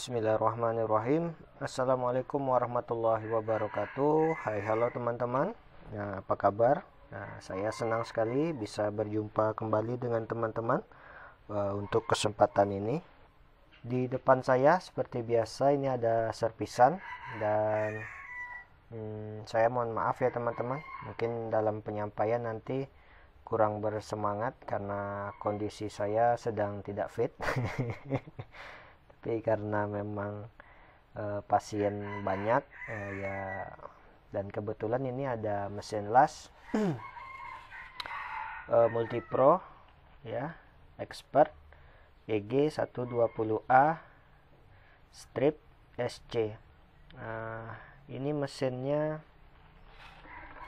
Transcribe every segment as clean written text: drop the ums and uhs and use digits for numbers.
Bismillahirrahmanirrahim. Assalamualaikum warahmatullahi wabarakatuh. Hai, halo teman-teman. Nah, apa kabar? Nah, saya senang sekali bisa berjumpa kembali dengan teman-teman untuk kesempatan ini. Di depan saya seperti biasa ini ada servisan dan saya mohon maaf ya teman-teman. Mungkin dalam penyampaian nanti kurang bersemangat karena kondisi saya sedang tidak fit. Tapi karena memang pasien banyak ya, dan kebetulan ini ada mesin las Multipro ya, Expert EG 120A strip SC. Ini mesinnya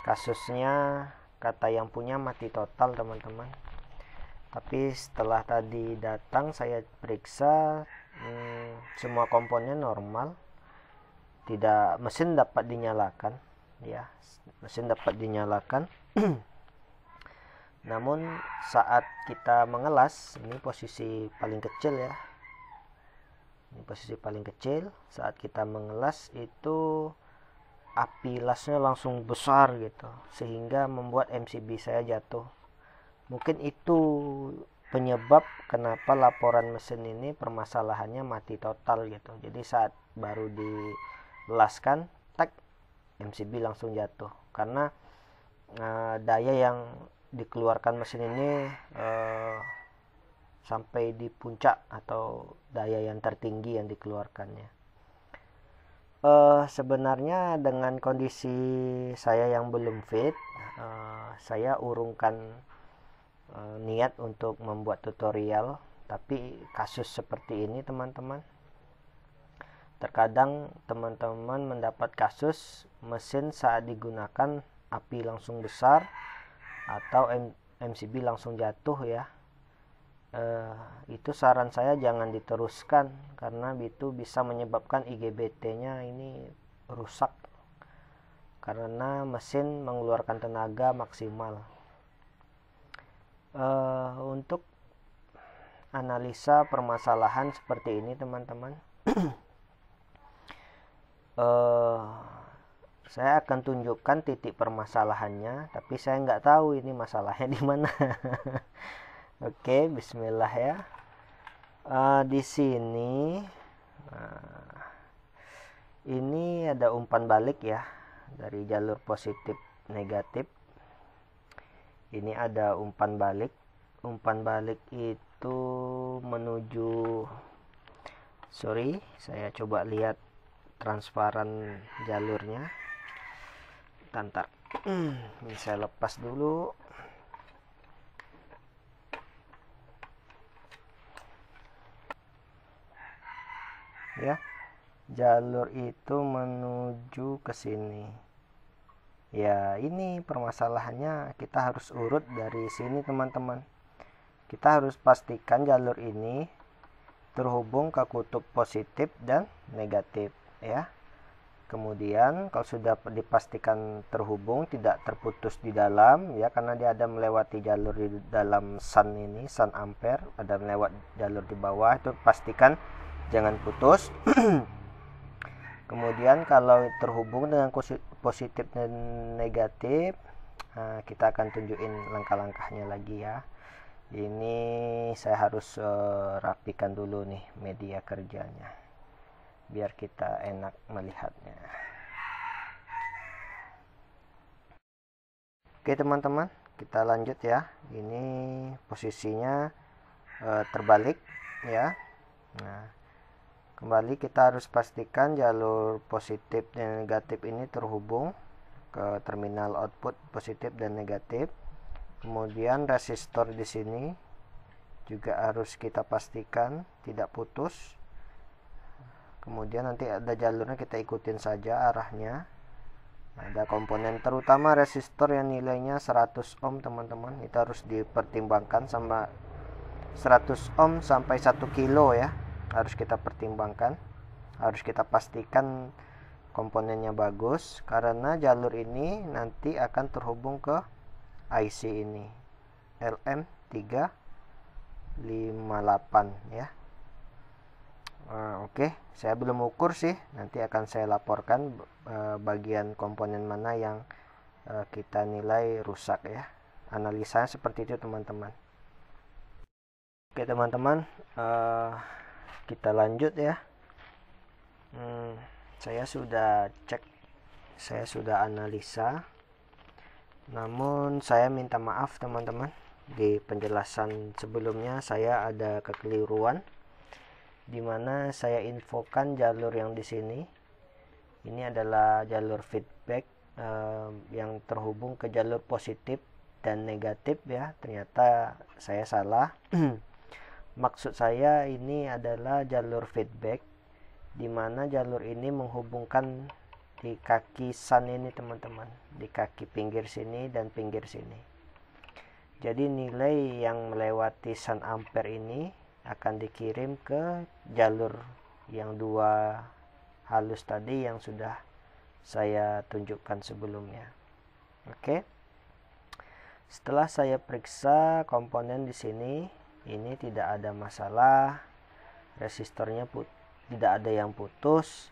kasusnya kata yang punya mati total teman-teman. Tapi setelah tadi datang saya periksa, semua komponen normal, tidak, mesin dapat dinyalakan ya, mesin dapat dinyalakan. Namun saat kita mengelas, ini posisi paling kecil ya, ini posisi paling kecil, saat kita mengelas itu api lasnya langsung besar gitu, sehingga membuat MCB saya jatuh. Mungkin itu penyebab kenapa laporan mesin ini permasalahannya mati total gitu. Jadi saat baru dilaskan, tak, MCB langsung jatuh karena daya yang dikeluarkan mesin ini sampai di puncak atau daya yang tertinggi yang dikeluarkannya. Sebenarnya dengan kondisi saya yang belum fit, saya urungkan niat untuk membuat tutorial. Tapi kasus seperti ini teman-teman, terkadang teman-teman mendapat kasus mesin saat digunakan api langsung besar atau MCB langsung jatuh ya. Itu saran saya jangan diteruskan karena itu bisa menyebabkan IGBT-nya ini rusak karena mesin mengeluarkan tenaga maksimal. Untuk analisa permasalahan seperti ini teman-teman, saya akan tunjukkan titik permasalahannya, tapi saya nggak tahu ini masalahnya di mana. Oke, bismillah ya. Di sini ini ada umpan balik ya dari jalur positif negatif. Ini ada umpan balik. Umpan balik itu menuju, saya coba lihat transparan jalurnya. Tantar. Ini saya lepas dulu. Ya. Jalur itu menuju ke sini. Ya, ini permasalahannya, kita harus urut dari sini teman-teman. Kita harus pastikan jalur ini terhubung ke kutub positif dan negatif ya. Kemudian kalau sudah dipastikan terhubung, tidak terputus di dalam ya, karena dia ada melewati jalur di dalam sun ini, sun ampere, ada melewat jalur di bawah, itu pastikan jangan putus. Kemudian kalau terhubung dengan positif dan negatif, kita akan tunjukin langkah-langkahnya lagi ya. Ini saya harus rapikan dulu nih media kerjanya biar kita enak melihatnya. Oke teman-teman, kita lanjut ya. Ini posisinya terbalik ya. Nah, kembali kita harus pastikan jalur positif dan negatif ini terhubung ke terminal output positif dan negatif. Kemudian resistor di sini juga harus kita pastikan tidak putus. Kemudian nanti ada jalurnya, kita ikutin saja arahnya. Ada komponen terutama resistor yang nilainya 100 ohm teman-teman, itu harus dipertimbangkan sama 100 ohm sampai 1 kilo ya. Harus kita pertimbangkan, harus kita pastikan komponennya bagus karena jalur ini nanti akan terhubung ke IC ini LM358 ya. Oke, Saya belum ukur sih, nanti akan saya laporkan bagian komponen mana yang kita nilai rusak ya. Analisanya seperti itu teman-teman. Oke teman-teman, kita lanjut ya. Saya sudah cek, saya sudah analisa, namun saya minta maaf teman-teman, di penjelasan sebelumnya saya ada kekeliruan di mana saya infokan jalur yang di sini ini adalah jalur feedback yang terhubung ke jalur positif dan negatif ya. Ternyata saya salah. Maksud saya ini adalah jalur feedback, di mana jalur ini menghubungkan di kaki sun ini teman-teman, di kaki pinggir sini dan pinggir sini. Jadi nilai yang melewati sun ampere ini akan dikirim ke jalur yang dua halus tadi yang sudah saya tunjukkan sebelumnya. Oke. Setelah saya periksa komponen di sini, ini tidak ada masalah, resistornya tidak ada yang putus,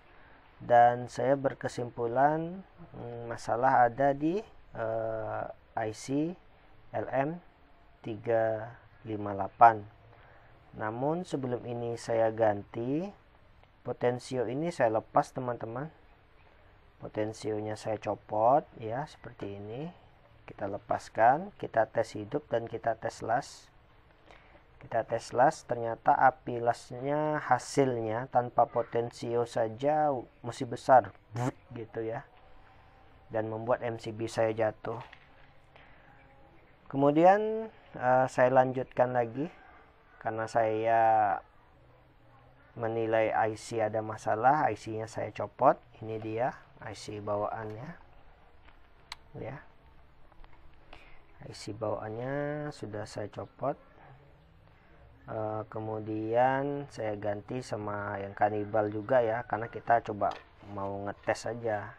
dan saya berkesimpulan masalah ada di IC LM358. Namun sebelum ini saya ganti potensio ini, saya lepas teman-teman. Potensionya saya copot ya, seperti ini. Kita lepaskan, kita tes hidup dan kita tes las. Kita tes las, ternyata api lasnya hasilnya tanpa potensio saja masih besar, gitu ya, dan membuat MCB saya jatuh. Kemudian saya lanjutkan lagi karena saya menilai IC ada masalah. IC-nya saya copot. Ini dia IC bawaannya ya. IC bawaannya sudah saya copot. Kemudian saya ganti sama yang kanibal juga ya, karena kita coba mau ngetes aja.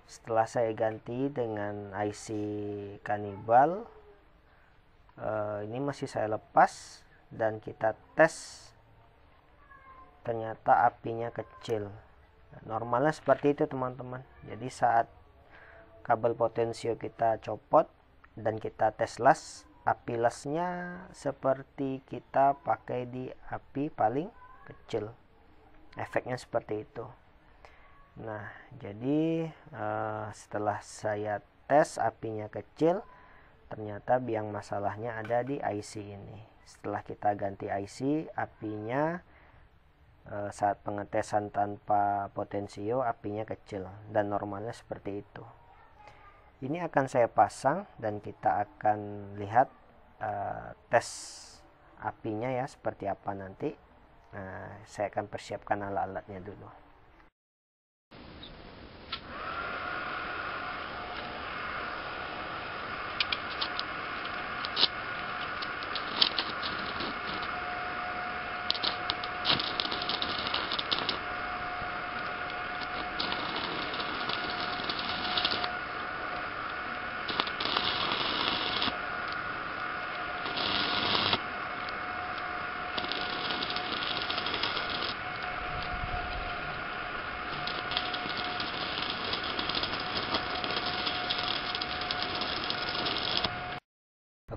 Setelah saya ganti dengan IC kanibal, ini masih saya lepas dan kita tes, ternyata apinya kecil. Normalnya seperti itu teman-teman. Jadi saat kabel potensio kita copot dan kita tes las, api lasnya seperti kita pakai di api paling kecil. Efeknya seperti itu. Nah, jadi setelah saya tes apinya kecil, ternyata biang masalahnya ada di IC ini. Setelah kita ganti IC, apinya saat pengetesan tanpa potensio apinya kecil, dan normalnya seperti itu. Ini akan saya pasang dan kita akan lihat tes apinya ya seperti apa nanti. Saya akan persiapkan alat-alatnya dulu.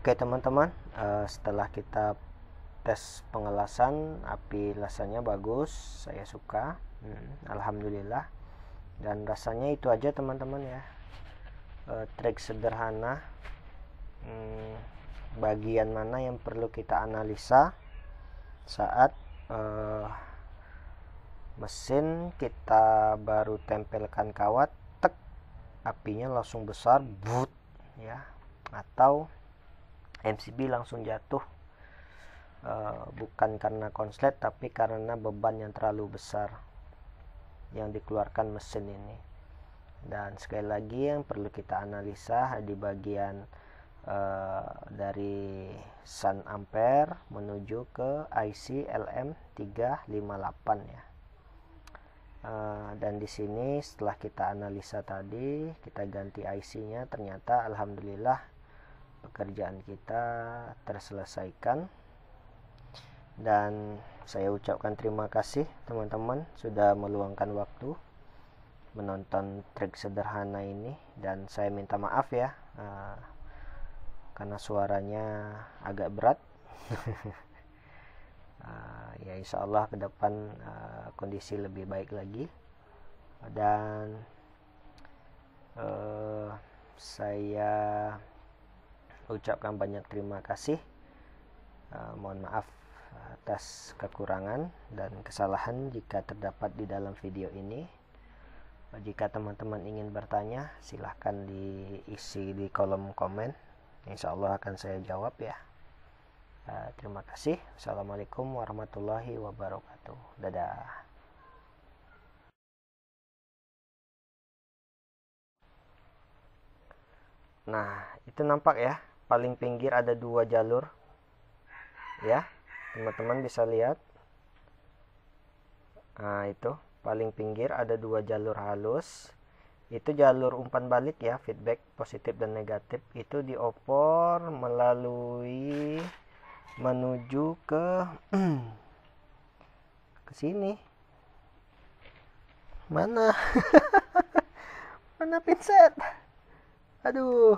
Oke teman-teman, setelah kita tes pengelasan, api lasanya bagus, saya suka, alhamdulillah. Dan rasanya itu aja teman-teman ya, trik sederhana. Bagian mana yang perlu kita analisa saat mesin kita baru tempelkan kawat, tek, apinya langsung besar, but ya, atau MCB langsung jatuh, bukan karena konslet tapi karena beban yang terlalu besar yang dikeluarkan mesin ini. Dan sekali lagi yang perlu kita analisa di bagian dari sun ampere menuju ke IC LM358 ya. Dan di sini setelah kita analisa tadi, kita ganti IC-nya, ternyata alhamdulillah pekerjaan kita terselesaikan. Dan saya ucapkan terima kasih teman-teman sudah meluangkan waktu menonton trik sederhana ini, dan saya minta maaf ya karena suaranya agak berat. Ya insya Allah ke depan kondisi lebih baik lagi, dan saya ucapkan banyak terima kasih. Mohon maaf atas kekurangan dan kesalahan jika terdapat di dalam video ini. Jika teman-teman ingin bertanya, silahkan diisi di kolom komen, insya Allah akan saya jawab ya. Terima kasih. Assalamualaikum warahmatullahi wabarakatuh. Dadah. Nah, itu nampak ya, paling pinggir ada 2 jalur ya, teman-teman bisa lihat. Nah, itu paling pinggir ada 2 jalur halus. Itu jalur umpan balik ya, feedback positif dan negatif itu diopor melalui menuju ke ke sini. Mana? Mana pinset? Aduh.